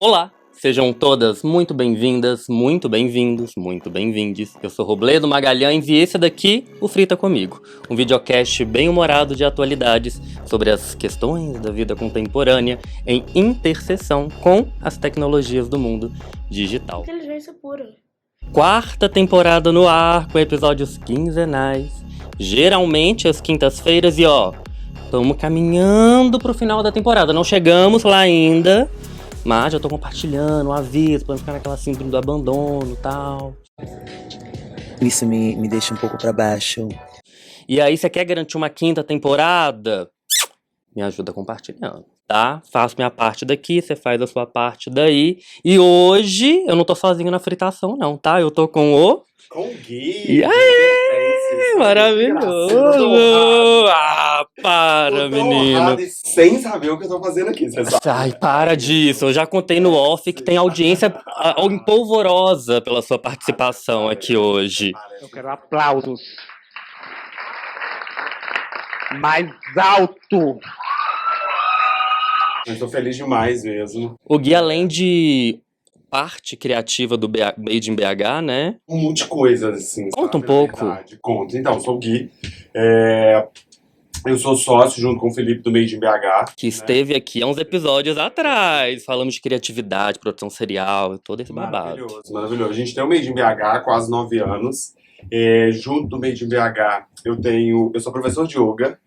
Olá, sejam todas muito bem-vindas, muito bem-vindos, muito bem-vindes. Eu sou Robledo Magalhães e esse daqui, o Frita Comigo, um videocast bem humorado de atualidades sobre as questões da vida contemporânea em interseção com as tecnologias do mundo digital. Inteligência pura. Quarta temporada no ar, com episódios quinzenais, geralmente às quintas-feiras e estamos caminhando pro final da temporada, não chegamos lá ainda. Mas já tô compartilhando um aviso pra não ficar naquela síndrome do abandono e tal. Isso me deixa um pouco pra baixo. E aí, você quer garantir uma quinta temporada? Me ajuda compartilhando, tá? Faço minha parte daqui, você faz a sua parte daí. E hoje, eu não tô sozinho na fritação não, tá? Eu tô com o... Com o Gui! E aí, maravilhoso! Para, menino! E sem saber o que eu tô fazendo aqui, você sabe? Ai, para disso. Eu já contei no off que tem audiência empolvorosa pela sua participação aqui hoje. Eu quero aplausos. Mais alto. Eu tô feliz demais mesmo. O Gui, além de parte criativa do Made in BH, né? Um monte de coisas, assim. Conta sabe? um pouco. Conta. Então, eu sou o Gui. Eu sou sócio junto com o Felipe do Made in BH. Que esteve aqui há uns episódios atrás. Falamos de criatividade, produção serial, todo esse babado. Maravilhoso. A gente tem o Made in BH há quase 9 anos. Junto do Made in BH, eu sou professor de yoga.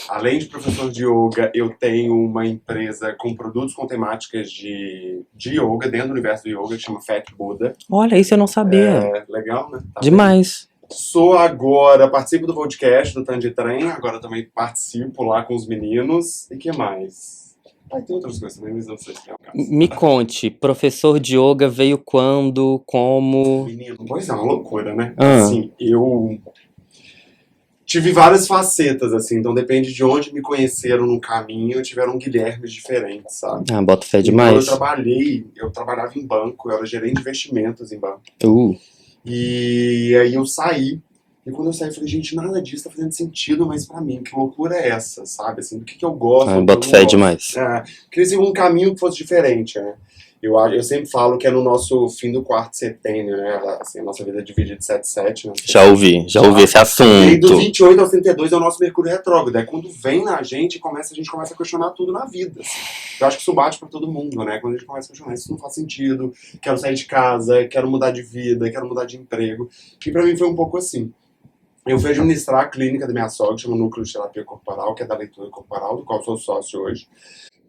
Além de professor de yoga, eu tenho uma empresa com produtos com temáticas de yoga, dentro do universo do yoga, que chama Fat Buddha. Olha, isso eu não sabia. Legal, né? Tá Demais. Participo do podcast do Tandy Trem, agora também participo lá com os meninos. E que mais? Tem outras coisas também, mas não sei se tem o caso. Me conte, professor de yoga veio quando, como... Menino, pois é, uma loucura, né? Ah. Assim, eu tive várias facetas, assim, então depende de onde me conheceram no caminho, tiveram Guilhermes diferentes, sabe? Ah, bota fé Então, demais. eu trabalhava em banco, eu era gerente de investimentos em banco. E aí eu saí, e quando eu saí eu falei, gente, nada disso tá fazendo sentido mais pra mim, que loucura é essa, sabe? Assim, do que eu gosto, Ah, bota fé demais. Queria seguir um caminho que fosse diferente, né? Eu sempre falo que é no nosso fim do quarto setênio, né? Assim, a nossa vida é dividida de 7-7, né? Já ouvi esse E assunto. do 28 ao 32 é o nosso Mercúrio retrógrado. É quando vem na gente, a gente começa a questionar tudo na vida. Assim. Eu acho que isso bate pra todo mundo, né? Quando a gente começa a questionar, isso não faz sentido, quero sair de casa, quero mudar de vida, quero mudar de emprego. E pra mim foi um pouco assim. Eu fui administrar a clínica da minha sogra, que chama Núcleo de Terapia Corporal, que é da leitura corporal, do qual sou sócio hoje.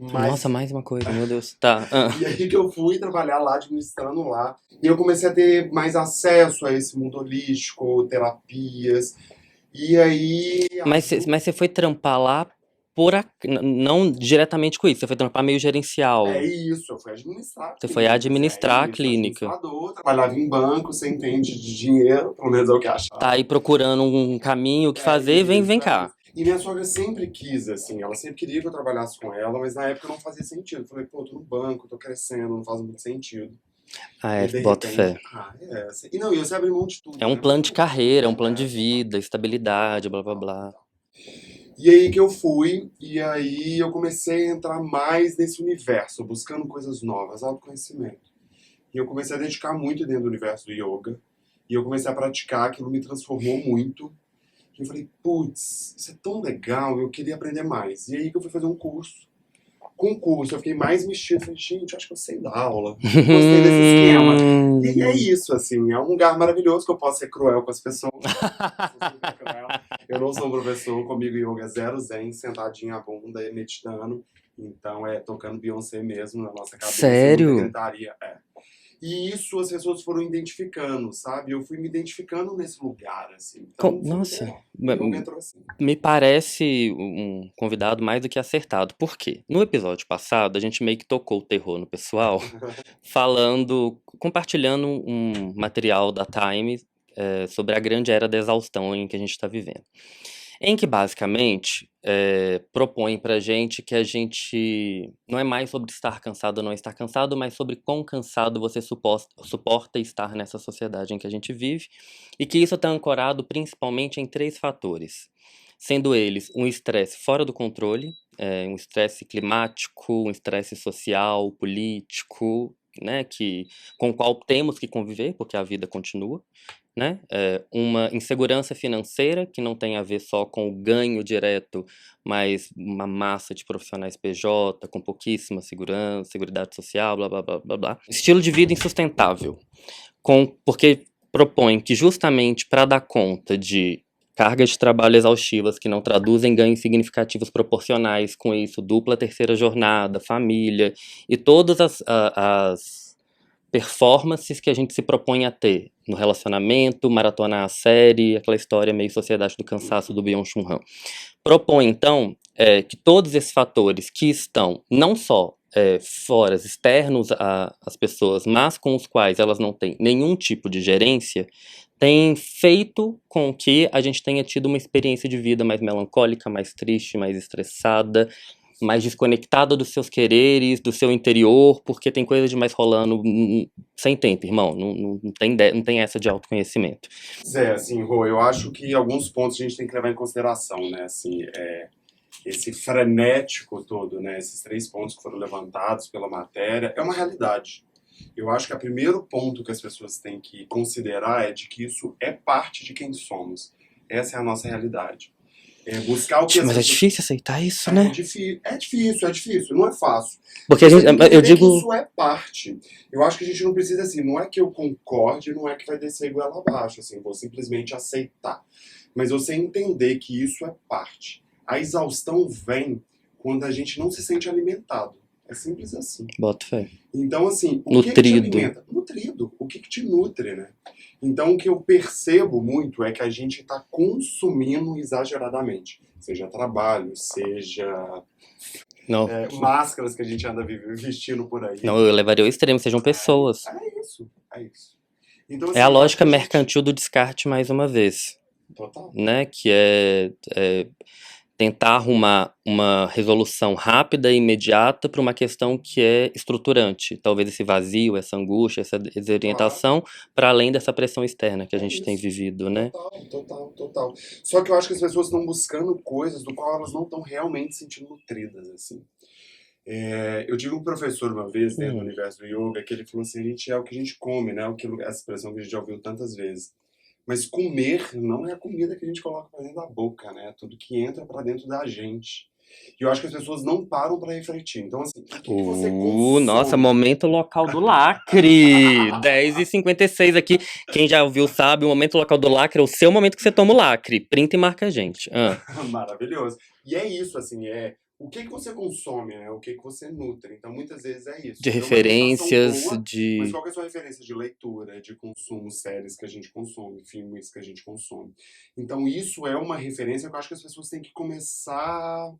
Nossa, mais uma coisa, meu Deus. Tá. E aí que eu fui trabalhar lá, administrando lá. E eu comecei a ter mais acesso a esse mundo holístico, terapias. E aí... Mas você foi trampar lá não diretamente com isso, você foi trampar meio gerencial. É isso, eu fui administrar. Você foi administrar a clínica. Trabalhava em banco, você entende de dinheiro, pelo menos é o que achava. Tá aí procurando um caminho, o que fazer, vem cá. E minha sogra sempre quis, assim, ela sempre queria que eu trabalhasse com ela, mas na época não fazia sentido. Eu falei, pô, tô no banco, tô crescendo, não faz muito sentido. Bota fé. Assim, e você abre mão de tudo. É um plano de carreira, é um plano de vida, estabilidade, blá blá blá. E aí que eu fui, e aí eu comecei a entrar mais nesse universo, buscando coisas novas, autoconhecimento. E eu comecei a dedicar muito dentro do universo do yoga, e eu comecei a praticar, aquilo me transformou muito. E eu falei, putz, isso é tão legal, eu queria aprender mais. E aí que eu fui fazer um curso. Com o curso eu fiquei mais mexido, falei, gente, acho que eu sei dar aula, gostei desse esquema. E é isso, assim, é um lugar maravilhoso que eu posso ser cruel com as pessoas. Eu não sou um professor, comigo yoga é 0 zen, sentadinho a bunda e meditando. Então tocando Beyoncé mesmo na nossa cabeça. Sério? Gritaria, E isso as pessoas foram identificando, sabe? Eu fui me identificando nesse lugar, assim. Então, Nossa, assim. Me parece um convidado mais do que acertado. Por quê? No episódio passado, a gente meio que tocou o terror no pessoal, compartilhando um material da Time sobre a grande era da exaustão em que a gente está vivendo. Em que, basicamente, propõe pra gente que a gente não é mais sobre estar cansado ou não estar cansado, mas sobre quão cansado você suporta estar nessa sociedade em que a gente vive, e que isso está ancorado principalmente em 3 fatores. sendo eles um estresse fora do controle, um estresse climático, um estresse social, político, né, com o qual temos que conviver, porque a vida continua, né? Uma insegurança financeira que não tem a ver só com o ganho direto, mas uma massa de profissionais PJ, com pouquíssima segurança, seguridade social, blá blá blá blá blá. Estilo de vida insustentável, porque propõe que justamente para dar conta de cargas de trabalho exaustivas que não traduzem ganhos significativos proporcionais com isso, dupla terceira jornada, família e todas as performances que a gente se propõe a ter no relacionamento, maratonar a série, aquela história meio Sociedade do Cansaço do Byung-Chul Han. Propõe, então, que todos esses fatores que estão não só fora, externos às pessoas, mas com os quais elas não têm nenhum tipo de gerência, tem feito com que a gente tenha tido uma experiência de vida mais melancólica, mais triste, mais estressada, mais desconectada dos seus quereres, do seu interior, porque tem coisa demais rolando sem tempo, irmão. Não tem essa de autoconhecimento. Assim, Rô, eu acho que alguns pontos a gente tem que levar em consideração, né? Assim, esse frenético todo, né? Esses 3 pontos que foram levantados pela matéria, é uma realidade. Eu acho que o primeiro ponto que as pessoas têm que considerar é de que isso é parte de quem somos. Essa é a nossa realidade. Buscar o que Mas é difícil aceitar isso, né? É difícil, não é fácil. Porque eu digo... que isso é parte. Eu acho que a gente não precisa, assim, não é que eu concorde, não é que vai descer igual abaixo, assim, vou simplesmente aceitar. Mas você entender que isso é parte. A exaustão vem quando a gente não se sente alimentado. É simples assim. Boto fé. Então, assim, o Nutrido. que te alimenta? Nutrido. O que te nutre, né? Então, o que eu percebo muito é que a gente está consumindo exageradamente. Seja trabalho, seja máscaras que a gente anda vestindo por aí. Não, eu levaria ao extremo, sejam pessoas. É isso. Então, assim, é a lógica mercantil do descarte, mais uma vez. Total. Né? Que é tentar arrumar uma resolução rápida e imediata para uma questão que é estruturante. Talvez esse vazio, essa angústia, essa desorientação, para além dessa pressão externa que a gente tem vivido, né? Total. Só que eu acho que as pessoas estão buscando coisas do qual elas não estão realmente sentindo nutridas, assim. Eu tive um professor uma vez dentro do universo do yoga que ele falou assim, a gente é o que a gente come, né? Essa expressão que a gente já ouviu tantas vezes. Mas comer não é a comida que a gente coloca pra dentro da boca, né? Tudo que entra pra dentro da gente. E eu acho que as pessoas não param pra refletir. Então, assim, o que você consome? Nossa, momento local do lacre! 10h56 aqui. Quem já ouviu sabe, o momento local do lacre é o seu momento que você toma o lacre. Printa e marca a gente. Maravilhoso. E é isso, assim, o que você consome, né? O que você nutre. Então, muitas vezes é isso. De referências, boa, mas qual que é a sua referência de leitura, de consumo, séries que a gente consome, filmes que a gente consome? Então, isso é uma referência que eu acho que as pessoas têm que começar a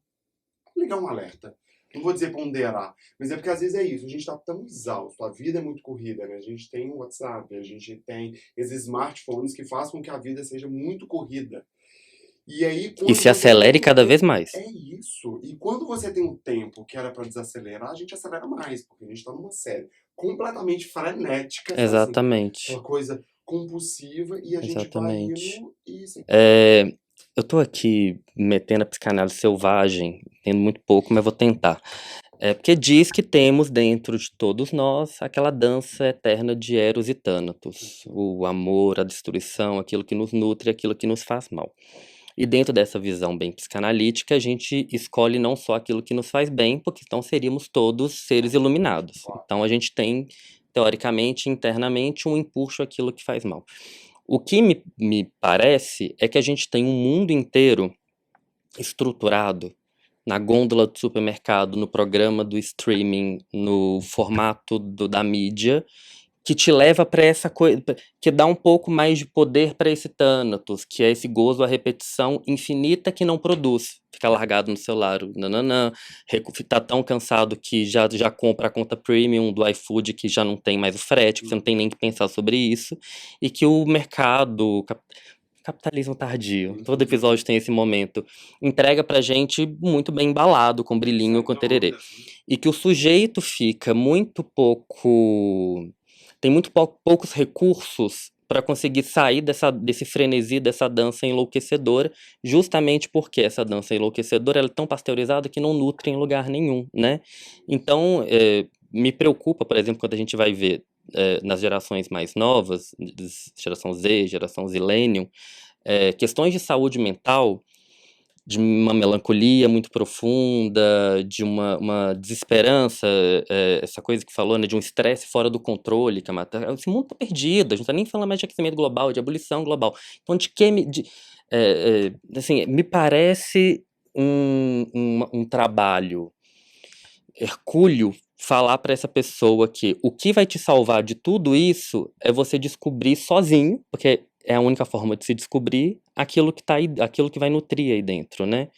ligar um alerta. Não vou dizer ponderar, mas é porque às vezes é isso, a gente tá tão exausto, a vida é muito corrida, né? A gente tem o WhatsApp, a gente tem esses smartphones que fazem com que a vida seja muito corrida. E aí, e se acelere cada vez mais. É isso. E quando você tem um tempo que era para desacelerar, a gente acelera mais, porque a gente tá numa série completamente frenética. Exatamente. Assim, uma coisa compulsiva e a gente vai indo e... Eu tô aqui metendo a psicanálise selvagem, tendo muito pouco, mas vou tentar. Porque diz que temos dentro de todos nós aquela dança eterna de Eros e Thanatos. O amor, a destruição, aquilo que nos nutre, aquilo que nos faz mal. E dentro dessa visão bem psicanalítica, a gente escolhe não só aquilo que nos faz bem, porque então seríamos todos seres iluminados. Então a gente tem, teoricamente, internamente, um empuxo àquilo que faz mal. O que me parece é que a gente tem um mundo inteiro estruturado na gôndola do supermercado, no programa do streaming, no formato da mídia, que te leva para essa coisa, que dá um pouco mais de poder para esse Thanatos, que é esse gozo à repetição infinita que não produz. Fica largado no celular, tá tão cansado que já compra a conta premium do iFood, que já não tem mais o frete, que você não tem nem que pensar sobre isso, e que o mercado... Capitalismo tardio, todo episódio tem esse momento, entrega pra gente muito bem embalado, com brilhinho, com tererê. E que o sujeito fica muito pouco... Tem muito poucos recursos para conseguir sair desse frenesi, dessa dança enlouquecedora, justamente porque essa dança enlouquecedora ela é tão pasteurizada que não nutre em lugar nenhum, né? Então, me preocupa, por exemplo, quando a gente vai ver nas gerações mais novas, geração Z, geração Zillennium, questões de saúde mental, de uma melancolia muito profunda, de uma desesperança, essa coisa que falou, né, de um estresse fora do controle, que esse mundo tá perdido, a gente não tá nem falando mais de aquecimento global, de abolição global. Então, assim, me parece um trabalho hercúleo falar para essa pessoa que o que vai te salvar de tudo isso é você descobrir sozinho, porque é a única forma de se descobrir aquilo que tá aí, aquilo que vai nutrir aí dentro, né?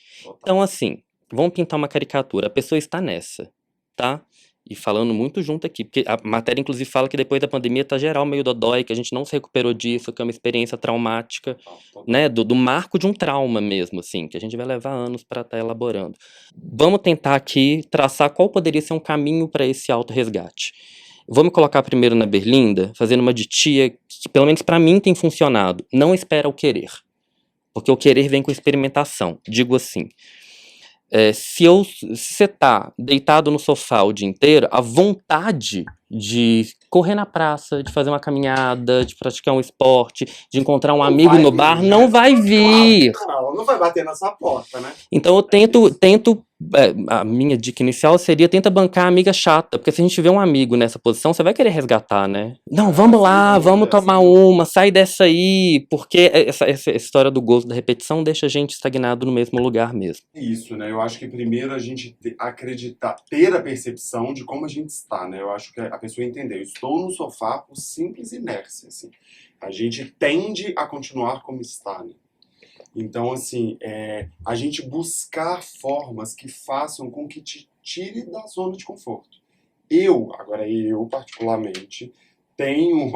Então, assim, vamos pintar uma caricatura. A pessoa está nessa, tá? E falando muito junto aqui, porque a matéria, inclusive, fala que depois da pandemia tá geral meio dodói, que a gente não se recuperou disso, que é uma experiência traumática, né? Do marco de um trauma mesmo, assim, que a gente vai levar anos para estar elaborando. Vamos tentar aqui traçar qual poderia ser um caminho para esse autorresgate. Vou me colocar primeiro na berlinda, fazendo uma de tia que, pelo menos para mim, tem funcionado. Não espera o querer. Porque o querer vem com experimentação. Digo assim, se você tá deitado no sofá o dia inteiro, a vontade de correr na praça, de fazer uma caminhada, de praticar um esporte, de encontrar um amigo no bar, não vai vir. Não vai bater na sua porta, né? Então eu tento a minha dica inicial seria tenta bancar a amiga chata, porque se a gente vê um amigo nessa posição, você vai querer resgatar, né? Não, vamos lá, vamos tomar uma, sai dessa aí, porque essa história do gosto da repetição deixa a gente estagnado no mesmo lugar mesmo. Isso, né? Eu acho que primeiro a gente acreditar, ter a percepção de como a gente está, né? Eu acho que a pessoa entender, eu estou no sofá por simples inércia, assim. A gente tende a continuar como está, né? Então, assim, a gente buscar formas que façam com que te tire da zona de conforto. Eu particularmente, tenho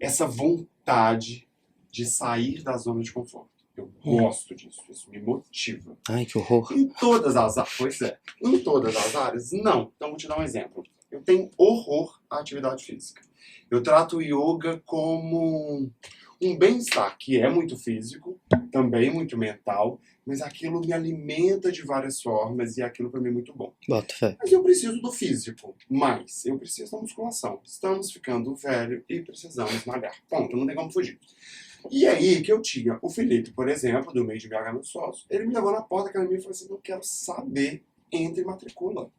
essa vontade de sair da zona de conforto. Eu gosto disso, isso me motiva. Ai, que horror. Em todas as áreas, pois é, em todas as áreas, não. Então, vou te dar um exemplo. Eu tenho horror à atividade física. Eu trato o yoga como um bem-estar, que é muito físico, também muito mental, mas aquilo me alimenta de várias formas e aquilo para mim é muito bom. Bota fé. Mas eu preciso do físico, mas eu preciso da musculação. Estamos ficando velho e precisamos malhar. Ponto, não tem como fugir. E aí que eu tinha o Felipe, por exemplo, do meio de BH meu sócio, ele me levou na porta da academia e falou assim, não quero saber, entre e matricula.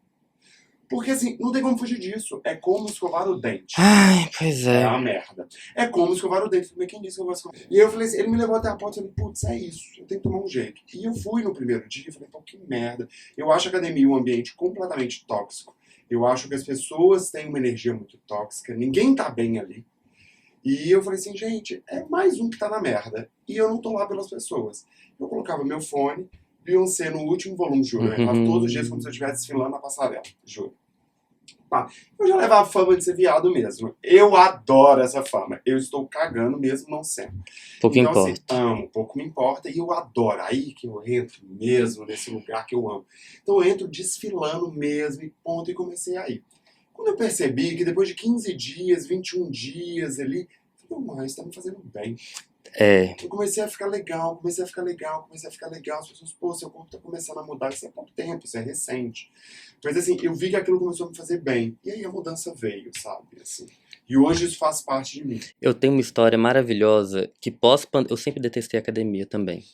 Porque assim, não tem como fugir disso. É como escovar o dente. Ai, pois é. É uma merda. É como escovar o dente. Falei, quem disse que eu vou escovar? E eu falei assim, ele me levou até a porta e falei, putz, é isso. Eu tenho que tomar um jeito. E eu fui no primeiro dia e falei, pô, que merda. Eu acho a academia um ambiente completamente tóxico. Eu acho que as pessoas têm uma energia muito tóxica. Ninguém tá bem ali. E eu falei assim, gente, é mais um que tá na merda. E eu não tô lá pelas pessoas. Eu colocava meu fone, Beyoncé no último volume, juro. Eu levava todos os dias como se eu estivesse desfilando na passarela, juro. Eu já levava a fama de ser viado mesmo. Eu adoro essa fama. Eu estou cagando mesmo não sendo. Pouco então, importa. Assim, amo, pouco me importa. E eu adoro. Aí que eu entro mesmo nesse lugar que eu amo. Então eu entro desfilando mesmo e ponto. E comecei a ir. Quando eu percebi que depois de 15 dias, 21 dias ali, eu falei, mas tá me fazendo bem. Eu comecei a ficar legal. As pessoas, pô, seu corpo tá começando a mudar. Isso é pouco tempo, isso é recente. Mas assim, eu vi que aquilo começou a me fazer bem. E aí a mudança veio, sabe? Assim. E hoje isso faz parte de mim. Eu tenho uma história maravilhosa que eu sempre detestei academia também.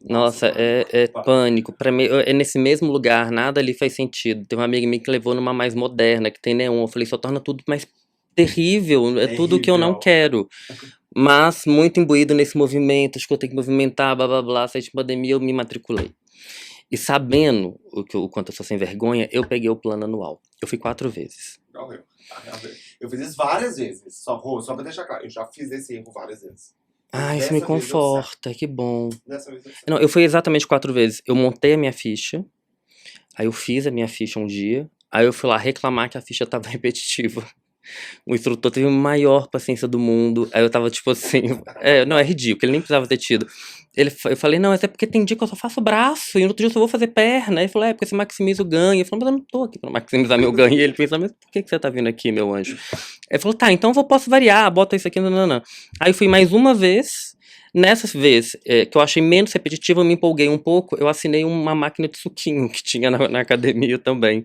Nossa, é pânico. Pra mim, é nesse mesmo lugar, nada ali faz sentido. Tem uma amiga minha que levou numa mais moderna, que tem neon. Eu falei, só torna tudo mais terrível. É tudo que eu não quero. Mas, muito imbuído nesse movimento, acho que eu tenho que movimentar, blá blá blá, saí de pandemia, eu me matriculei. E sabendo o quanto eu sou sem vergonha, eu peguei o plano anual. Eu fui 4 vezes. Igual eu. Eu fiz isso várias vezes. Só pra deixar claro, eu já fiz esse erro várias vezes. Ah, isso me conforta, que bom. Dessa vez eu sei. Não, eu fui exatamente 4 vezes. Eu montei a minha ficha, aí eu fiz a minha ficha um dia, aí eu fui lá reclamar que a ficha tava repetitiva. O instrutor teve a maior paciência do mundo. Aí eu tava tipo assim. Não, é ridículo, ele nem precisava ter tido. Eu falei, não, mas é porque tem dia que eu só faço braço e no outro dia eu só vou fazer perna. Aí ele falou, porque você maximiza o ganho. Eu falei, mas eu não tô aqui pra maximizar meu ganho. E ele pensou, mas por que você tá vindo aqui, meu anjo? Ele falou, tá, então eu posso variar, bota isso aqui, não. Aí eu fui mais uma vez. Nessa vez, que eu achei menos repetitivo, eu me empolguei um pouco. Eu assinei uma máquina de suquinho que tinha na academia também.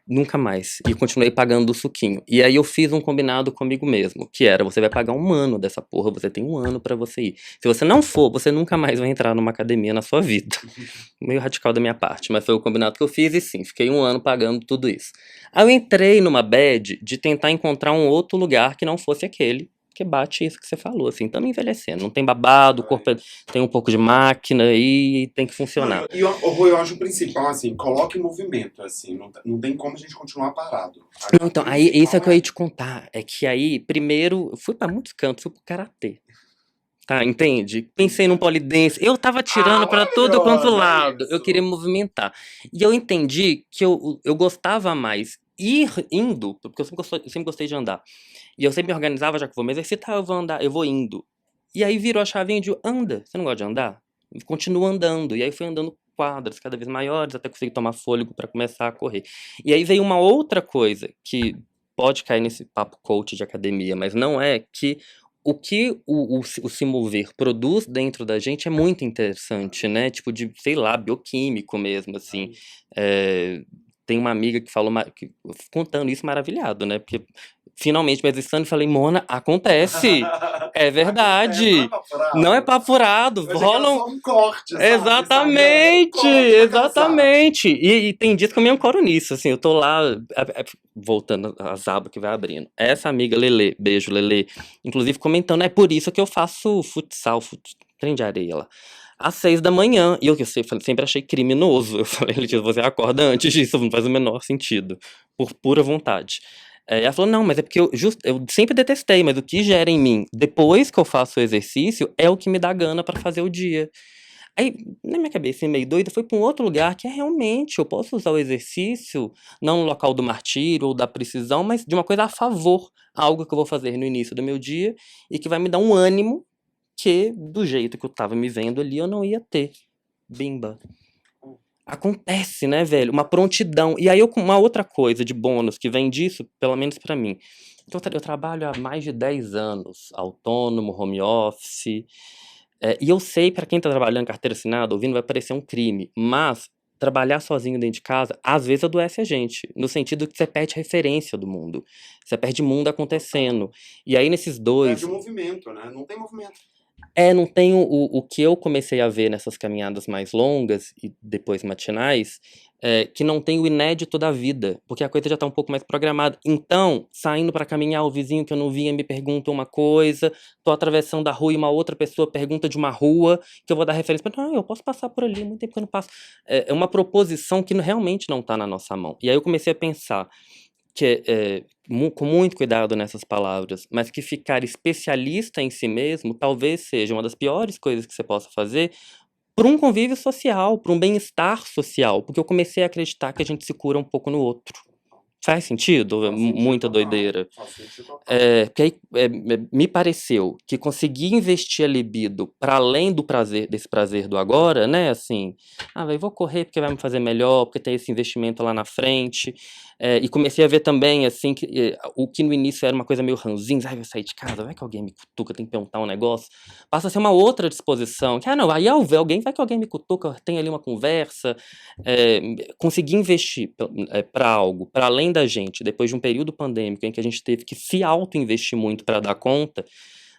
Nunca mais. E continuei pagando o suquinho. E aí eu fiz um combinado comigo mesmo, que era, você vai pagar 1 ano dessa porra, você tem 1 ano pra você ir. Se você não for, você nunca mais vai entrar numa academia na sua vida. Meio radical da minha parte, mas foi o combinado que eu fiz e sim, fiquei 1 ano pagando tudo isso. Aí eu entrei numa bad de tentar encontrar um outro lugar que não fosse aquele, que bate isso que você falou, assim, estamos envelhecendo, não tem babado, o corpo tem um pouco de máquina e tem que funcionar. Não, e eu acho o principal, assim, coloque em movimento, assim, não tem como a gente continuar parado. Não, então, aí isso é que eu ia te contar, é que aí, primeiro, eu fui pra muitos cantos, fui pro karatê. Tá, entende? Pensei num polidense, eu tava tirando pra todo quanto lado, eu queria movimentar. E eu entendi que eu gostava mais indo, porque eu sempre gostei de andar. E eu sempre me organizava, já que vou me exercitar, eu vou andar, eu vou indo. E aí virou a chavinha de anda, você não gosta de andar? Continua andando. E aí fui andando quadras cada vez maiores, até conseguir tomar fôlego pra começar a correr. E aí veio uma outra coisa que pode cair nesse papo coach de academia, mas não é, que o que o se mover produz dentro da gente é muito interessante, né? Tipo de, sei lá, bioquímico mesmo, assim. É, tem uma amiga que falou, contando isso maravilhado, né? Porque finalmente me exercitando e falei, Mona, acontece. É verdade. Não é papo furado. Rolam. Um corte, sabe? Exatamente, exatamente. E tem dias que eu me ancoro nisso, assim, eu tô lá, voltando às abas que vai abrindo. Essa amiga Lelê, beijo Lelê, inclusive comentando, é por isso que eu faço futsal, trem de areia lá, às 6 da manhã. E eu sempre achei criminoso. Eu falei, Letícia, você acorda antes disso, não faz o menor sentido, por pura vontade. Ela falou, não, mas é porque eu sempre detestei, mas o que gera em mim, depois que eu faço o exercício, é o que me dá gana pra fazer o dia. Aí, na minha cabeça, meio doida, foi pra um outro lugar que é realmente, eu posso usar o exercício, não no local do martírio ou da precisão, mas de uma coisa a favor, algo que eu vou fazer no início do meu dia e que vai me dar um ânimo que, do jeito que eu tava me vendo ali, eu não ia ter. Bimba. Acontece, né, velho? Uma prontidão. E aí, uma outra coisa de bônus que vem disso, pelo menos pra mim. Eu trabalho há mais de 10 anos, autônomo, home office. E eu sei, pra quem tá trabalhando carteira assinada, ouvindo, vai parecer um crime. Mas trabalhar sozinho dentro de casa, às vezes adoece a gente. No sentido que você perde referência do mundo. Você perde mundo acontecendo. E aí, nesses dois. Perde o movimento, né? Não tem movimento. Não tem o que eu comecei a ver nessas caminhadas mais longas e depois matinais, que não tem o inédito da vida, porque a coisa já tá um pouco mais programada. Então, saindo pra caminhar, o vizinho que eu não via me pergunta uma coisa, tô atravessando a rua e uma outra pessoa pergunta de uma rua, que eu vou dar referência, mas não, eu posso passar por ali, muito tempo que eu não passo. É uma proposição que realmente não tá na nossa mão. E aí eu comecei a pensar que com muito cuidado nessas palavras, mas que ficar especialista em si mesmo talvez seja uma das piores coisas que você possa fazer para um convívio social, para um bem-estar social, porque eu comecei a acreditar que a gente se cura um pouco no outro. Faz sentido? Faz sentido Muita total. doideira. Faz sentido total. Porque aí me pareceu que conseguir investir a libido para além do prazer, desse prazer do agora, né? Assim, eu vou correr porque vai me fazer melhor, porque tem esse investimento lá na frente. E comecei a ver também, assim, que o que no início era uma coisa meio ranzinza, eu sair de casa, vai que alguém me cutuca, tem que perguntar um negócio. Passa a ser uma outra disposição, que, não, aí ao ver alguém, vai que alguém me cutuca, tem ali uma conversa. Conseguir investir para algo, para além da gente, depois de um período pandêmico em que a gente teve que se auto-investir muito para dar conta,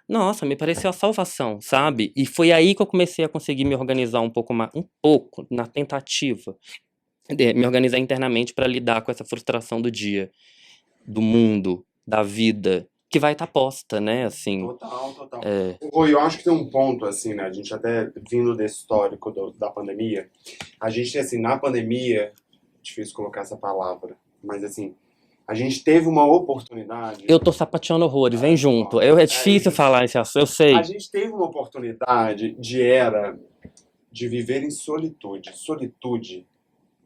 nossa, me pareceu a salvação, sabe? E foi aí que eu comecei a conseguir me organizar um pouco, na tentativa de me organizar internamente para lidar com essa frustração do dia, do mundo, da vida, que vai estar posta, né, assim. Total. Eu acho que tem um ponto, assim, né, a gente até vindo desse histórico da pandemia, a gente, assim, na pandemia, difícil colocar essa palavra, mas, assim, a gente teve uma oportunidade... Eu tô sapateando horrores, vem junto. É difícil falar esse assunto, eu sei. A gente teve uma oportunidade de viver em solitude. Solitude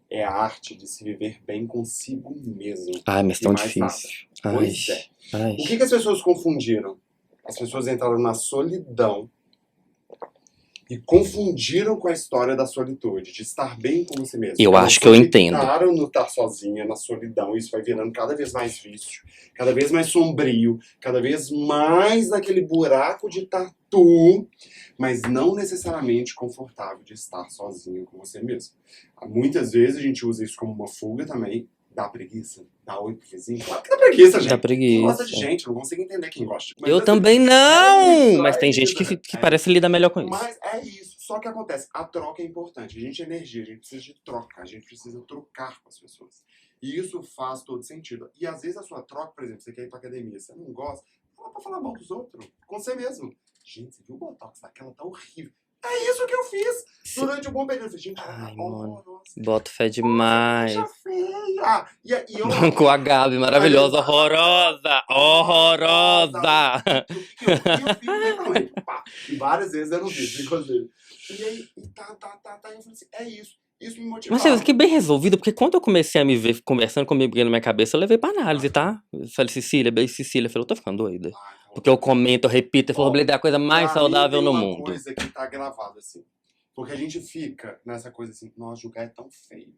é a arte de se viver bem consigo mesmo. Mas tão mais difícil. Pois é. Ai. O que as pessoas confundiram? As pessoas entraram na solidão e confundiram com a história da solitude, de estar bem com você mesmo. Eu Elas acho que eu entendo. ficaram no estar sozinha, na solidão, isso vai virando cada vez mais vício, cada vez mais sombrio, cada vez mais naquele buraco de tatu, mas não necessariamente confortável de estar sozinho com você mesmo. Muitas vezes a gente usa isso como uma fuga também. Dá preguiça? Dá oi pro vizinho? Claro que dá preguiça, gente. Dá Quem gosta de preguiça. gente, eu não consigo entender quem gosta. Mas Eu assim, também é não! isso, Mas é tem gente isso, que parece lidar melhor com isso. Mas é isso. Só que acontece, a troca é importante. A gente é energia, a gente precisa de troca, a gente precisa trocar com as pessoas. E isso faz todo sentido. E às vezes a sua troca, por exemplo, você quer ir pra academia, você não gosta, fala pra falar mal dos outros, com você mesmo. Gente, você viu o botox daquela? Tá horrível. É isso que eu fiz durante um bom período. Eu falei, gente, ela Ai, tá mano. horrorosa. Boto fé demais. Bicha feia. E eu... Com a Gabi, maravilhosa, horrorosa! Horrorosa! Eu fiz mentalmente, pá. E várias vezes eu não fiz, inclusive. E aí, tá. Eu falei assim, é isso. Isso me motivava. Mas eu fiquei bem resolvido, porque quando eu comecei a me ver conversando comigo na minha cabeça, eu levei pra análise, tá? Eu falei, Cecília, beijo, Cecília. Eu falei, eu tô ficando doida. Porque eu comento, eu repito, eu falo, é a coisa mais Pra saudável mim, no tem mundo. uma coisa que tá gravada assim. Porque a gente fica nessa coisa assim, nossa, julgar é tão feio.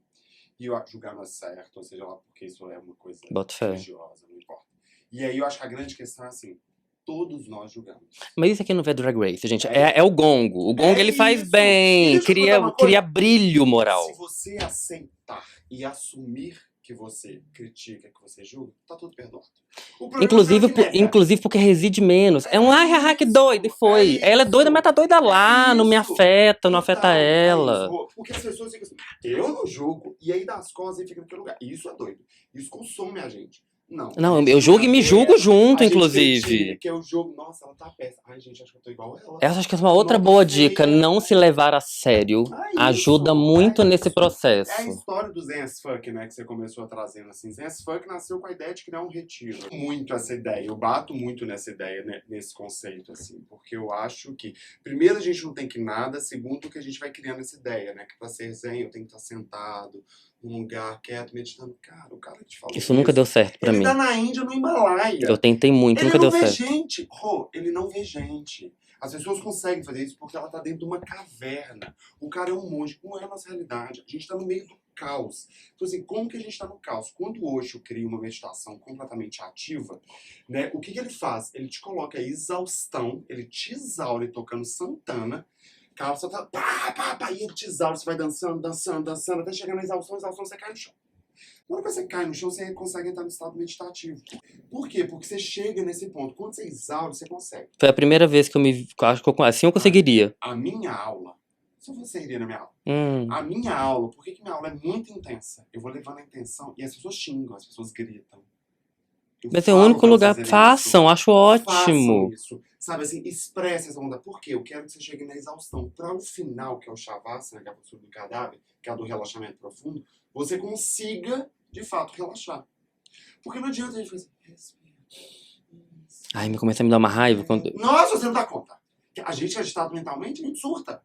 E eu julgar não é certo, ou seja lá, porque isso é uma coisa Boto fé. religiosa, não importa. E aí eu acho que a grande questão é assim, todos nós julgamos. Mas isso aqui não é Drag Race, gente. É É o gongo. O gongo, É ele faz isso. E bem. deixa eu contar uma coisa. Cria brilho moral. Se você aceitar e assumir que você critica, que você julga, tá tudo perdoado. O problema Inclusive, é que nega. inclusive porque reside menos. É um ai, que doido, e foi. Ela é doida, mas tá doida lá, não me afeta, não afeta ela. Porque as pessoas ficam assim, eu não julgo, e aí dá as costas e fica naquele lugar. Isso é doido. Isso consome a gente. Não, eu julgo e me julgo junto, a gente inclusive. critica, que eu jogo, nossa, ela tá péssima. Ai, gente, acho que eu tô igual ela. Eu acho que é uma outra Não boa sei. dica. Não se levar a sério ajuda muito nesse processo. É a história do Zen as Fuck, né, que você começou trazendo assim. Zen as Fuck nasceu com a ideia de criar um retiro. Muito essa ideia, eu bato muito nessa ideia, né, nesse conceito, assim, porque eu acho que, primeiro, a gente não tem que nada, segundo, que a gente vai criando essa ideia, né, que pra ser Zen eu tenho que estar sentado num lugar quieto, meditando. Cara, o cara que te falou Isso nunca deu certo pra ele mim. tá na Índia, no Himalaia. Eu tentei muito, Ele nunca não deu vê certo. gente. Ele não vê gente. As pessoas conseguem fazer isso porque ela tá dentro de uma caverna. O cara é um monge. Não é a nossa realidade. A gente tá no meio do caos. Então, assim, como que a gente tá no caos? Quando o Osho cria uma meditação completamente ativa, né, o que ele faz? Ele te coloca a exaustão, ele te exaure tocando Santana. Cara, você tá pá, e ele te exaure, você vai dançando, até chegar na exaustão, você cai no chão. Quando você cai no chão, você consegue entrar no estado meditativo. Por quê? Porque você chega nesse ponto. Quando você exaure, você consegue. Foi a primeira vez que acho que assim eu conseguiria. A minha aula, se você iria na minha aula, Hum. a minha aula, por que minha aula é muito intensa? Eu vou levando a intenção e as pessoas xingam, as pessoas gritam. Mas é o único lugar. Façam, acho ótimo. Façam isso. Sabe assim, expresse essa onda. Por quê? Eu quero que você chegue na exaustão. Para o final, que é o Shavasana, que é a postura do cadáver, que é a do relaxamento profundo, você consiga, de fato, relaxar. Porque não adianta a gente fazer respira. Ai, me começa a me dar uma raiva quando. Nossa, você não dá conta. A gente é agitado mentalmente, a gente surta.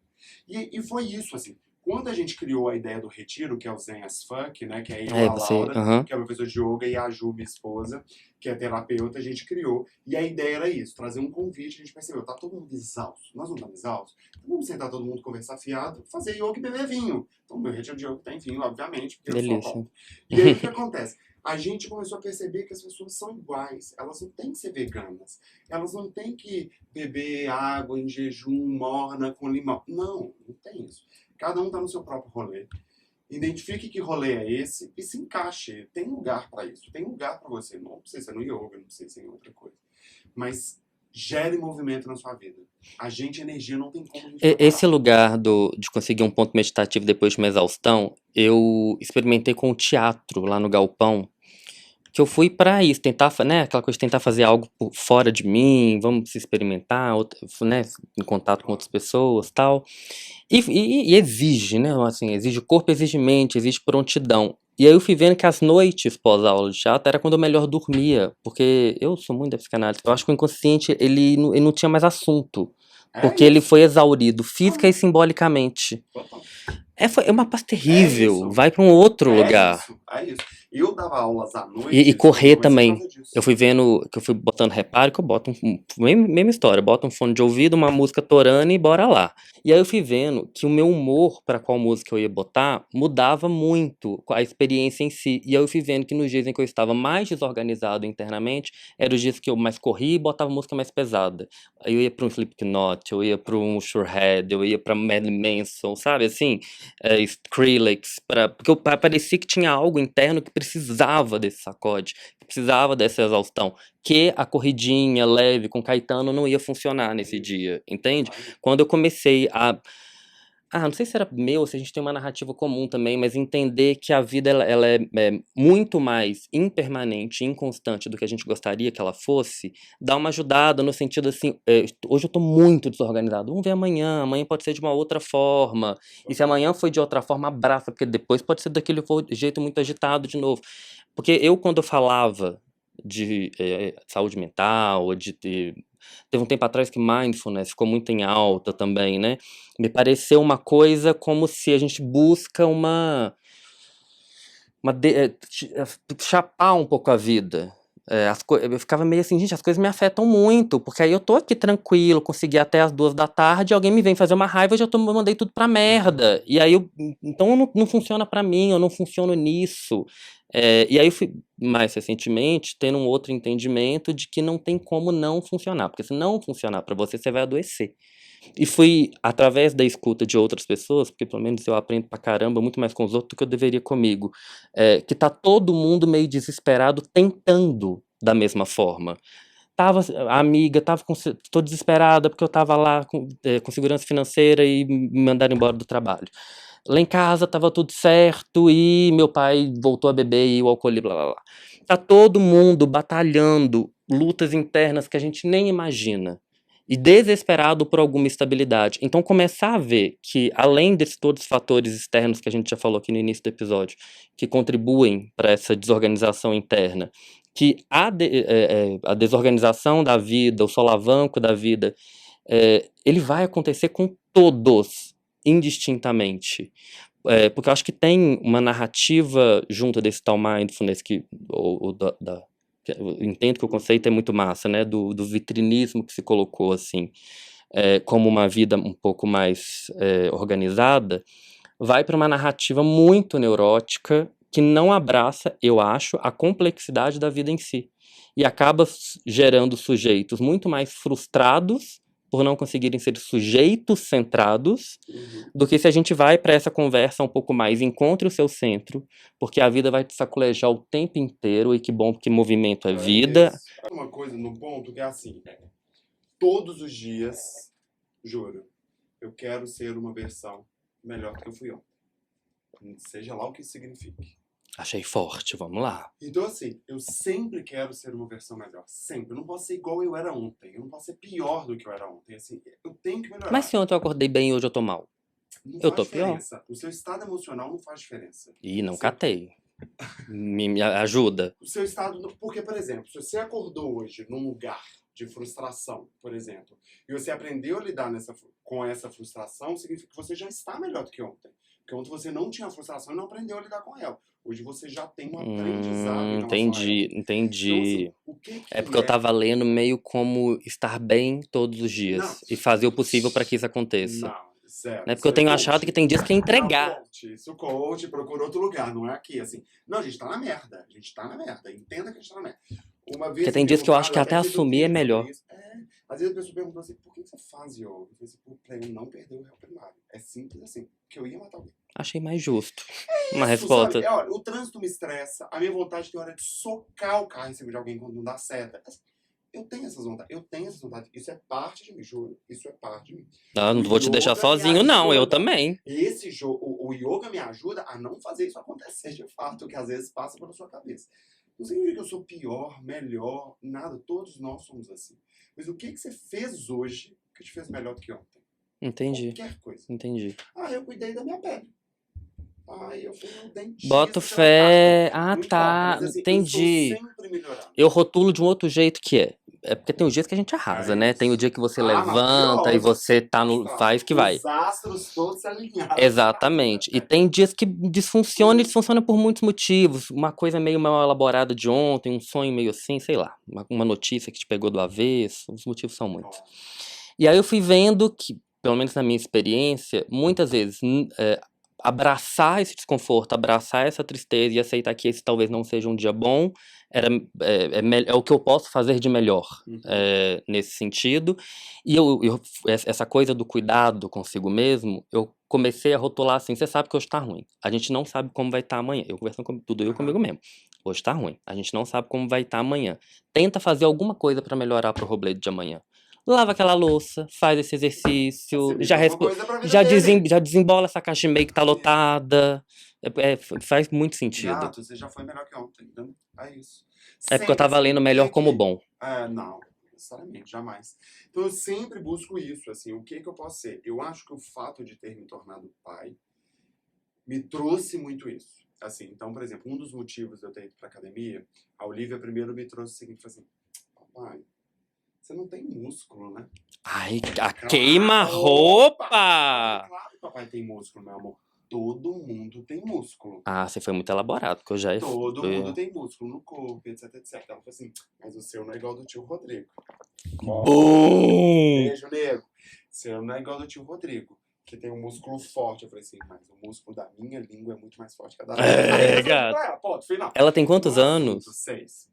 E foi isso, assim. Quando a gente criou a ideia do retiro, que é o Zen as Fuck, né? Que é eu, a Laura, que é uma pessoa de yoga, e a Ju, minha esposa, que é terapeuta, a gente criou. E a ideia era isso, trazer um convite. A gente percebeu, tá todo mundo exausto. Nós não estamos exaustos. Então vamos sentar todo mundo, conversar fiado, fazer yoga e beber vinho. Então meu retiro de yoga tem vinho, obviamente, porque eu sou bom. E aí o que acontece? A gente começou a perceber que as pessoas são iguais. Elas não têm que ser veganas. Elas não têm que beber água em jejum, morna, com limão. Não tem isso. Cada um tá no seu próprio rolê. Identifique que rolê é esse e se encaixe. Tem lugar para isso. Tem lugar para você. Não precisa ser no yoga, não precisa ser em outra coisa. Mas gere movimento na sua vida. A gente, energia, não tem como a gente Esse lugar de conseguir um ponto meditativo depois de uma exaustão, eu experimentei com o teatro lá no Galpão. Que eu fui pra isso, tentar, né, aquela coisa de tentar fazer algo fora de mim, vamos se experimentar, né, em contato com outras pessoas, tal. E exige, né, assim, exige corpo, exige mente, exige prontidão. E aí eu fui vendo que as noites pós-aula de teatro era quando eu melhor dormia, porque eu sou muito da psicanálise, eu acho que o inconsciente, ele não tinha mais assunto, porque ele foi exaurido, física e simbolicamente. É uma paz terrível, vai pra um outro lugar. É isso. Eu dava aulas à noite. E correr mas também. por causa disso. Eu fui vendo, que eu fui botando reparo, que eu boto mesma história, boto um fone de ouvido, uma música torando e bora lá. E aí eu fui vendo que o meu humor para qual música eu ia botar mudava muito a experiência em si. E aí eu fui vendo que nos dias em que eu estava mais desorganizado internamente, eram os dias que eu mais corria e botava música mais pesada. Aí eu ia pra um Slipknot, eu ia pra um Surehead, eu ia pra Marilyn Manson, sabe assim? Skrillex, porque parecia que tinha algo interno que precisava desse sacode, que precisava dessa exaustão, que a corridinha leve com Caetano não ia funcionar nesse dia, entende? Quando eu comecei a não sei se era meu, se a gente tem uma narrativa comum também, mas entender que a vida ela é muito mais impermanente, inconstante do que a gente gostaria que ela fosse, dá uma ajudada no sentido assim, hoje eu tô muito desorganizado, vamos ver amanhã pode ser de uma outra forma, e se amanhã foi de outra forma, abraça, porque depois pode ser daquele jeito muito agitado de novo. Porque quando eu falava de saúde mental, ou teve um tempo atrás que mindfulness ficou muito em alta também, né? Me pareceu uma coisa como se a gente busca chapar um pouco a vida. Eu ficava meio assim, gente, as coisas me afetam muito, porque aí eu tô aqui tranquilo, consegui ir até as 2 da tarde, alguém me vem fazer uma raiva, eu já mandei tudo pra merda. E aí, então não funciona pra mim, eu não funciono nisso. E aí eu fui, mais recentemente, tendo um outro entendimento de que não tem como não funcionar, porque se não funcionar pra você, você vai adoecer. E fui através da escuta de outras pessoas, porque pelo menos eu aprendo pra caramba, muito mais com os outros do que eu deveria comigo, que tá todo mundo meio desesperado tentando da mesma forma. A amiga, tô desesperada porque eu tava lá com segurança financeira e me mandaram embora do trabalho. Lá em casa tava tudo certo e meu pai voltou a beber e o alcoolismo, blá blá blá. Tá todo mundo batalhando lutas internas que a gente nem imagina e desesperado por alguma estabilidade. Então começar a ver que, além desses todos os fatores externos que a gente já falou aqui no início do episódio, que contribuem para essa desorganização interna, que a desorganização da vida, o solavanco da vida, ele vai acontecer com todos, indistintamente. Porque eu acho que tem uma narrativa junto desse tal mindfulness eu entendo que o conceito é muito massa, né, do vitrinismo que se colocou, assim, como uma vida um pouco mais organizada, vai para uma narrativa muito neurótica que não abraça, eu acho, a complexidade da vida em si. E acaba gerando sujeitos muito mais frustrados por não conseguirem ser sujeitos centrados, do que se a gente vai para essa conversa um pouco mais, encontre o seu centro, porque a vida vai te sacolejar o tempo inteiro, e que bom, porque movimento é vida. Uma coisa no ponto que é assim, todos os dias, juro, eu quero ser uma versão melhor do que eu fui ontem. Seja lá o que isso signifique. Achei forte, vamos lá. Então, assim, eu sempre quero ser uma versão melhor. Sempre. Eu não posso ser igual eu era ontem. Eu não posso ser pior do que eu era ontem. Assim, eu tenho que melhorar. Mas se ontem eu acordei bem e hoje eu tô mal? Não eu faz tô diferença. O seu estado emocional não faz diferença. Ih, não catei. Me ajuda. O seu estado... Porque, por exemplo, se você acordou hoje num lugar de frustração, por exemplo, e você aprendeu a lidar com essa frustração, significa que você já está melhor do que ontem. Porque ontem você não tinha frustração e não aprendeu a lidar com ela. Hoje você já tem um aprendizado em relação a ela. Entendi. Então, assim, o que porque eu tava lendo meio como estar bem todos os dias. Não. E fazer o possível para que isso aconteça. Não, zero. Né? Porque eu tenho achado que tem dias que é entregar. Isso, coach, procura outro lugar, não é aqui, assim. Não, a gente tá na merda. A gente tá na merda. Entenda que a gente tá na merda. Porque tem dias que eu acho que até assumir é melhor. Às vezes a pessoa perguntou assim, por que você faz yoga? Eu falei assim, pra eu não perder o réu primário. É simples assim, porque eu ia matar alguém. Achei mais justo. Uma resposta. Olha, o trânsito me estressa, a minha vontade tem hora de socar o carro em cima de alguém quando não dá seta. Assim, eu tenho essas vontades, Isso é parte de mim, juro. Isso é parte de mim. Não vou te deixar sozinho, não. Eu também. O yoga me ajuda a não fazer isso acontecer de fato, que às vezes passa pela sua cabeça. Não significa que eu sou pior, melhor, nada. Todos nós somos assim. Mas o que você fez hoje que te fez melhor do que ontem? Entendi. Qualquer coisa. Entendi. Eu cuidei da minha pele. Eu fui no dentista. Boto fé. Tá. Mas, assim, Entendi. Eu estou sempre melhorando. Eu rotulo de um outro jeito que É porque tem os dias que a gente arrasa, É né? isso. Tem o dia que você Ah, levanta e maravilhoso. você tá no. Faz que vai. Os astros todos se alinharam. Exatamente. E tem dias que desfunciona e desfunciona por muitos motivos. Uma coisa meio mal elaborada de ontem, um sonho meio assim, sei lá. Uma notícia que te pegou do avesso. Os motivos são muitos. E aí eu fui vendo que, pelo menos na minha experiência, muitas vezes abraçar esse desconforto, abraçar essa tristeza e aceitar que esse talvez não seja um dia bom, é o que eu posso fazer de melhor nesse sentido. E essa coisa do cuidado consigo mesmo, eu comecei a rotular assim, você sabe que hoje tá ruim. A gente não sabe como vai estar amanhã. Eu conversando com tudo eu comigo mesmo. Hoje tá ruim. A gente não sabe como vai estar amanhã. Tenta fazer alguma coisa pra melhorar pro Robledo de amanhã. Lava aquela louça, faz esse exercício, já desembola essa caixa de e-mail que tá lotada. Faz muito sentido. Gato, você já foi melhor que ontem, entendeu? É isso. É porque eu tava lendo melhor como bom. Não, necessariamente, jamais. Então eu sempre busco isso, assim, o que eu posso ser? Eu acho que o fato de ter me tornado pai me trouxe muito isso. Assim, então, por exemplo, um dos motivos de eu ter ido pra academia, a Olivia primeiro me trouxe o seguinte, foi assim, papai, você não tem músculo, né? Ai, a queima-roupa! Claro que papai tem músculo, meu amor. Todo mundo tem músculo. Ah, você foi muito elaborado, porque eu já... Todo mundo tem músculo no corpo, etc, etc. Ela falou assim, mas o seu não é igual do tio Rodrigo. Bum! Beijo, nego. O seu não é igual do tio Rodrigo, que tem um músculo forte. Eu falei assim, mas o músculo da minha língua é muito mais forte que a da minha. Gato. Ela tem quantos anos? 6.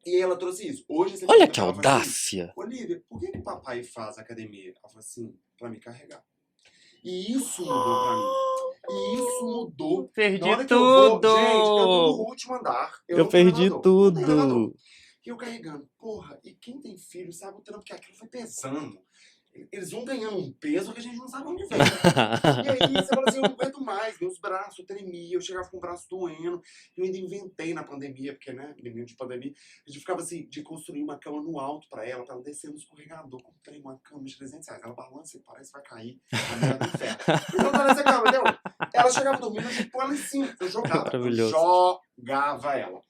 E ela trouxe isso. Hoje você Olha que audácia. Assim, Olivia, por que o papai faz academia? Ela falou assim, pra me carregar. E isso mudou pra mim. E isso mudou. Perdi tudo! Gente, eu tô no último andar. Eu perdi tudo. E eu carregando. Porra, e quem tem filho sabe o trampo que aquilo foi pesando. Eles vão ganhando um peso que a gente não sabe onde vem. E aí você fala assim, eu não aguento mais. Meus braços tremiam, eu chegava com o braço doendo. Eu ainda inventei na pandemia, porque, né, menino de pandemia, a gente ficava assim, de construir uma cama no alto pra ela descer no escorregador. Comprei uma cama de R$300. Ela balança e parece que vai cair na beira do inferno. Então tá nessa cama, entendeu? Ela chegava dormindo, eu tipo ela em cima. Eu jogava ela.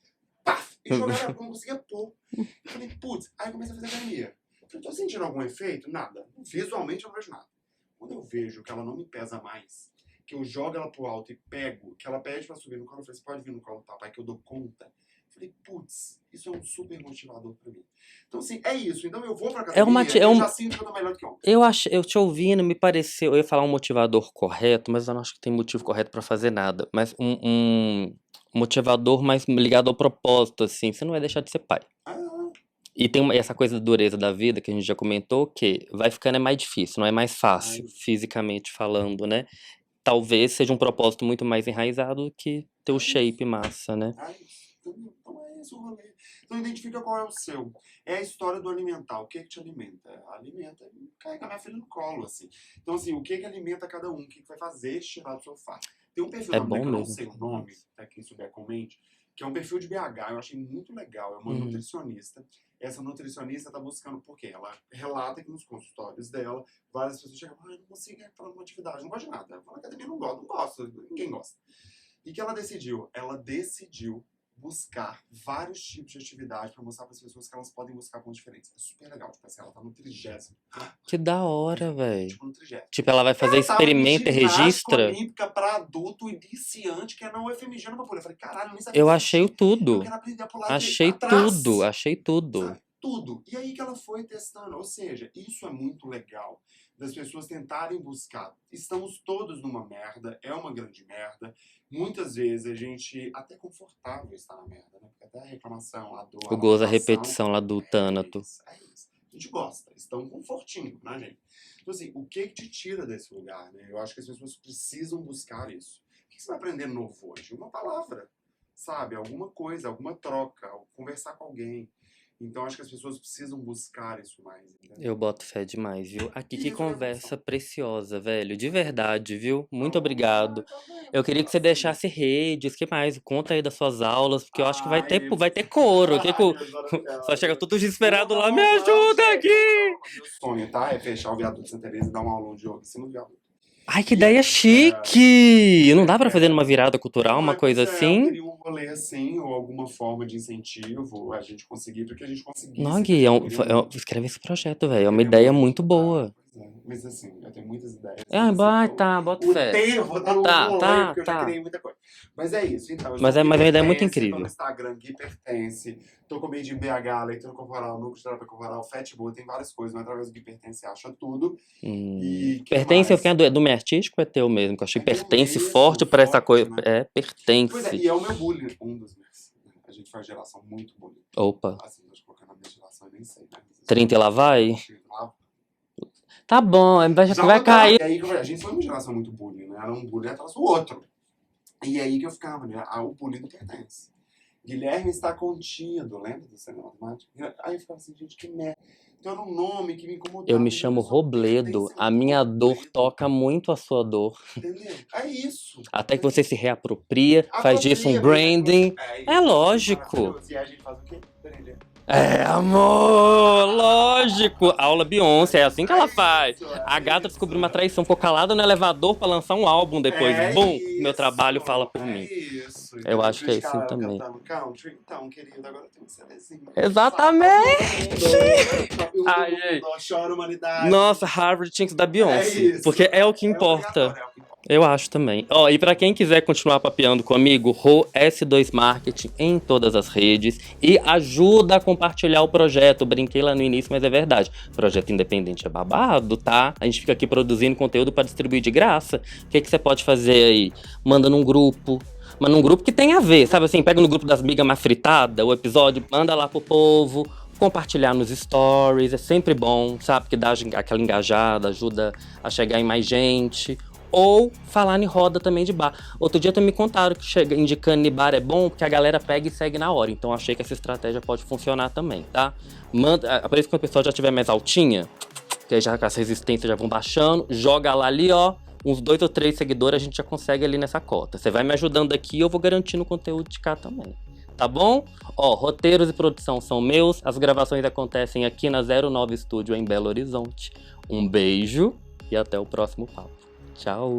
Paf! E jogava ela, porque eu não conseguia pôr. Eu falei, putz, aí eu comecei a fazer academia. Eu tô sentindo algum efeito? Nada. Visualmente eu não vejo nada. Quando eu vejo que ela não me pesa mais, que eu jogo ela pro alto e pego, que ela pede pra subir no colo, eu falei, você pode vir no colo do papai que eu dou conta. Eu falei, putz, isso é um super motivador pra mim. Então assim, é isso. Então eu vou pra academia e eu já sinto que eu tô melhor que ontem. Eu te ouvindo, me pareceu, eu ia falar um motivador correto, mas eu não acho que tem motivo correto pra fazer nada. Mas um motivador mais ligado ao propósito, assim, você não vai deixar de ser pai. E tem essa coisa da dureza da vida que a gente já comentou, que vai ficando mais difícil, não é mais fácil, fisicamente falando, né? Talvez seja um propósito muito mais enraizado do que ter o shape massa, né? Então é isso o rolê. Então identifica qual é o seu. É a história do alimentar. O que te alimenta? Alimenta carregar minha filha no colo, assim. Então, assim, o que alimenta cada um? O que vai fazer tirar do sofá? Tem um perfil da mulher que eu não sei o nome, tá? Quem souber comente, que é um perfil de BH, eu achei muito legal. É uma nutricionista. Essa nutricionista tá buscando, por quê? Ela relata que nos consultórios dela, várias pessoas chegam, não consigo entrar numa atividade, não gosto de nada. Eu falo, academia não gosto, ninguém gosta. E que ela decidiu? Ela decidiu buscar vários tipos de atividade para mostrar para as pessoas que elas podem buscar pontos diferentes. É super legal, tipo assim, ela tá no 30º. Que da hora, velho. Tipo, no 30º. Tipo, ela vai fazer experimento e registra. Olímpica para adulto iniciante, que é na UFMG, no Pampulha. Eu falei, caralho, nem sabia. Eu achei tudo. Eu quero aprender a pular achei tudo. Sabe? Tudo. E aí que ela foi testando. Ou seja, isso é muito legal. Das pessoas tentarem buscar. Estamos todos numa merda, é uma grande merda. Muitas vezes a gente até confortável está na merda, né? Porque até a reclamação, a dor, o gozo, a repetição lá do Tânato. É isso. A gente gosta, estão um confortinho, né, gente? Então assim, o que te tira desse lugar, né? Eu acho que as pessoas precisam buscar isso. O que você vai aprender novo hoje? Uma palavra, sabe? Alguma coisa, alguma troca, conversar com alguém. Então acho que as pessoas precisam buscar isso mais. Entendeu? Eu boto fé demais, viu? Aqui que conversa preciosa, velho. De verdade, viu? Muito obrigado. Eu queria que você deixasse redes, que mais? Conta aí das suas aulas, porque eu acho que vai ter coro. Só chega tudo desesperado lá, me ajuda aqui! Meu sonho, tá? É fechar o viaduto de Santa Teresa e dar uma aula de yoga em cima do viaduto. Ai, que ideia chique! Não dá pra fazer numa virada cultural, uma coisa Eu assim? queria um rolê assim, ou alguma forma de incentivo, a gente conseguir, porque a gente conseguisse. Não, Gui, escreve esse projeto, velho. É uma ideia muito boa. Pois é, mas assim, eu tenho muitas ideias. Ah, assim, vai, então, tá, bota o fé. tempo tá no Tá, rolê, tá, porque eu já tá. criei muita coisa. Mas é isso, então. eu Mas sou é uma Gui ideia muito Pertence, incrível. Tô no Instagram, Gui Pertence. Tô com o Made in BH, leitura corporal, núcleo de terapia corporal, Fatboy, tem várias coisas, mas através do Gui Pertence acha tudo. E que Pertence, mais? é do meu artístico ou é teu mesmo? Que eu achei É meu pertence mesmo, forte pra essa forte, coisa. né? É, Pois é, pertence. e é o meu bullying, um dos meus. A gente faz geração muito bullying. Opa. Assim, eu tô colocando a minha geração, eu nem sei, né? 30 e lá vai? 30 lá. Tá bom, vai Já vai botaram- cair. E aí, a gente foi uma geração muito bullying, né? Era um bullying atrás do outro. E aí que eu ficava, né? O bullying do Pertence. Guilherme está contido, lembra do cinema matemático? Aí eu ficava assim, gente, que merda. Então era um nome que me incomodava. Eu me chamo Robledo. A minha dor toca muito a sua dor. Entendeu? É isso. Até que você se reapropria, faz disso um branding. É lógico. E a gente faz o quê? Branding. É, amor, lógico. Aula Beyoncé, é assim que ela faz. A gata descobriu uma traição, ficou calada no elevador pra lançar um álbum depois. Bum, meu trabalho fala por mim. Isso. Eu acho que é assim também. Country. Então, querido, agora tem um CDzinho. Exatamente! Ai, ai. Chora humanidade. Nossa, Harvard tinha que dar Beyoncé. Porque é o que importa. Eu acho também. Ó, e pra quem quiser continuar papeando comigo, Rô S2 Marketing em todas as redes e ajuda a compartilhar o projeto. Brinquei lá no início, mas é verdade. Projeto independente é babado, tá? A gente fica aqui produzindo conteúdo pra distribuir de graça. O que você pode fazer aí? Manda num grupo. Mas num grupo que tem a ver, sabe assim? Pega no grupo das migas mais fritada, o episódio, manda lá pro povo. Compartilhar nos stories, é sempre bom, sabe? Que dá aquela engajada, ajuda a chegar em mais gente. Ou falar em roda também de bar. Outro dia também me contaram que indicando em bar é bom porque a galera pega e segue na hora. Então achei que essa estratégia pode funcionar também, tá? Manda, por isso que quando a pessoa já estiver mais altinha, que aí já com as resistências já vão baixando, joga lá ali, ó. Uns 2 ou 3 seguidores a gente já consegue ali nessa cota. Você vai me ajudando aqui e eu vou garantindo o conteúdo de cá também. Tá bom? Ó, roteiros e produção são meus. As gravações acontecem aqui na 09 Studio em Belo Horizonte. Um beijo e até o próximo papo. Tchau!